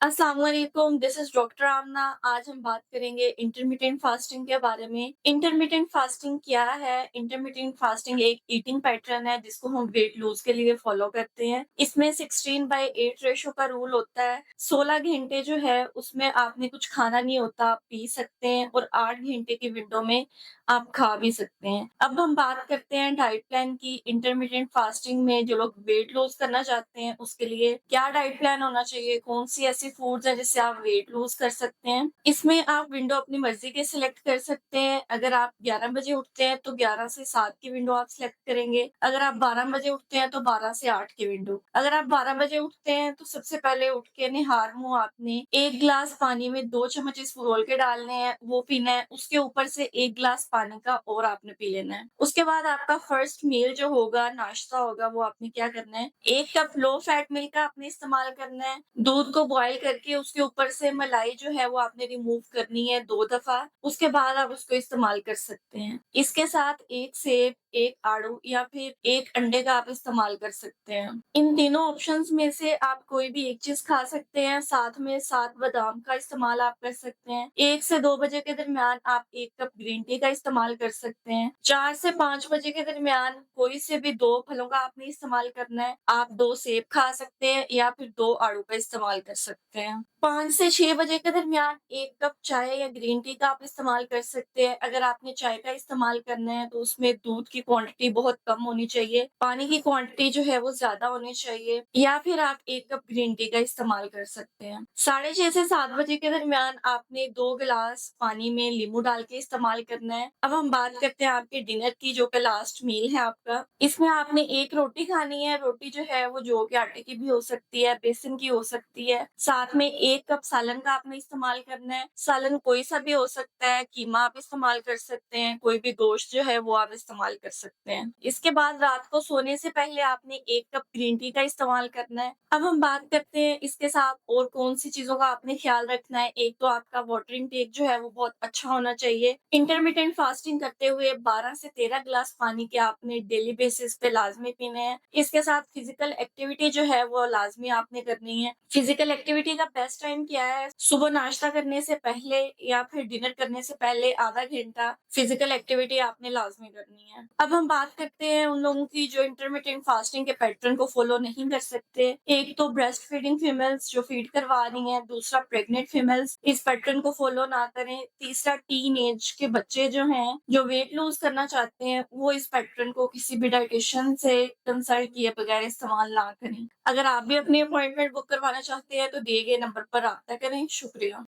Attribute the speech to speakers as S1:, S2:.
S1: अस्सलाम वालेकुम, this is doctor आमना। आज हम बात करेंगे इंटरमिटेंट फास्टिंग के बारे में। इंटरमिटेंट फास्टिंग क्या है? इंटरमिटेंट फास्टिंग एक ईटिंग पैटर्न है जिसको हम वेट लूज़ के लिए फॉलो करते हैं। इसमें 16/8 रेशो का रूल होता है। 16 घंटे जो है उसमें आपने कुछ खाना नहीं होता, आप पी सकते हैं और 8 घंटे की विंडो में आप खा भी सकते हैं। अब हम बात करते हैं डाइट प्लान की। इंटरमिटेंट फास्टिंग में जो लोग वेट लॉस करना चाहते हैं उसके लिए क्या डाइट प्लान होना चाहिए, कौन सी ऐसी फूड्स हैं जिससे आप वेट लॉस कर सकते हैं। इसमें आप विंडो अपनी मर्जी के सिलेक्ट कर सकते हैं। अगर आप 11 बजे उठते हैं तो 11 से 7 की विंडो आप सिलेक्ट करेंगे। अगर आप 12 बजे उठते हैं तो 12 से 8 की विंडो। अगर आप 12 बजे उठते हैं तो सबसे पहले उठ के निहार मुंह आपने 1 गिलास पानी में 2 चम्मच इसको घोल के डालने हैं, वो पीना है। उसके ऊपर से 1 गिलास पानी का और आपने पी लेना है। उसके बाद आपका फर्स्ट मील जो होगा, नाश्ता होगा, वो आपने क्या करना है, 1 कप लो फैट मिल्क का आपने इस्तेमाल करना है। दूध को बॉयल करके उसके ऊपर से मलाई जो है वो आपने रिमूव करनी है 2 दफा। उसके बाद आप उसको इस्तेमाल कर सकते हैं। इसके साथ 1 सेब, 1 आड़ू या फिर 1 अंडे का आप इस्तेमाल कर सकते हैं। इन तीनों ऑप्शंस में से आप कोई भी एक चीज खा सकते हैं। साथ में 7 बादाम का इस्तेमाल आप कर सकते हैं। 1 से 2 बजे के दरमियान आप 1 कप ग्रीन टी का इस्तेमाल कर सकते हैं। 4 से 5 बजे के दरमियान कोई से भी 2 फलों का आपने इस्तेमाल करना है। आप 2 सेब खा सकते हैं या फिर 2 आड़ू का इस्तेमाल कर सकते हैं। 5 से 6 बजे के दरमियान 1 कप चाय या ग्रीन टी का आप इस्तेमाल कर सकते हैं। अगर आपने चाय का इस्तेमाल करना है तो उसमें दूध की क्वांटिटी बहुत कम होनी चाहिए, पानी की क्वांटिटी जो है वो ज्यादा होनी चाहिए। या फिर आप 1 कप ग्रीन टी का इस्तेमाल कर सकते हैं। 6:30 से 7 बजे के दरमियान आपने 2 गिलास पानी में नींबू डाल के इस्तेमाल करना है। अब हम बात करते हैं आपके डिनर की, जो कि लास्ट मील है आपका। इसमें आपने 1 रोटी खानी है। रोटी जो है वो जौ के आटे की भी हो सकती है, बेसन की हो सकती है। साथ में 1 कप सालन का आपने इस्तेमाल करना है। सालन कोई सा भी हो सकता है, कीमा आप इस्तेमाल कर सकते हैं, कोई भी गोश्त जो है वो आप इस्तेमाल कर सकते हैं। इसके बाद रात को सोने से पहले आपने 1 कप ग्रीन टी का इस्तेमाल करना है। अब हम बात करते हैं इसके साथ और कौन सी चीजों का आपने ख्याल रखना है। एक तो आपका वाटर इनटेक जो है वो बहुत अच्छा होना चाहिए। इंटरमिटेंट फास्टिंग करते हुए 12 से 13 गिलास पानी के आपने डेली बेसिस पे लाजमी पीने हैं। इसके साथ फिजिकल एक्टिविटी जो है वो लाजमी आपने करनी है। फिजिकल एक्टिविटी का बेस्ट टाइम क्या है? सुबह नाश्ता करने से पहले या फिर डिनर करने से पहले आधा घंटा फिजिकल एक्टिविटी आपने लाजमी करनी है। अब हम बात करते हैं उन लोगों की जो इंटरमिटेंट फास्टिंग के पैटर्न को फॉलो नहीं कर सकते। एक तो ब्रेस्ट फीडिंग फीमेल्स जो फीड करवा रही हैं, दूसरा प्रेग्नेंट फीमेल्स इस पैटर्न को फॉलो ना करें, तीसरा टीन एज के बच्चे जो हैं जो वेट लूज करना चाहते हैं वो इस पैटर्न को किसी भी डाइटिशियन से कंसल्ट किए बगैर इस्तेमाल ना करें। अगर आप भी अपनी अपॉइंटमेंट बुक करवाना चाहते हैं तो दिए गए नंबर पर रब्ता करें। शुक्रिया।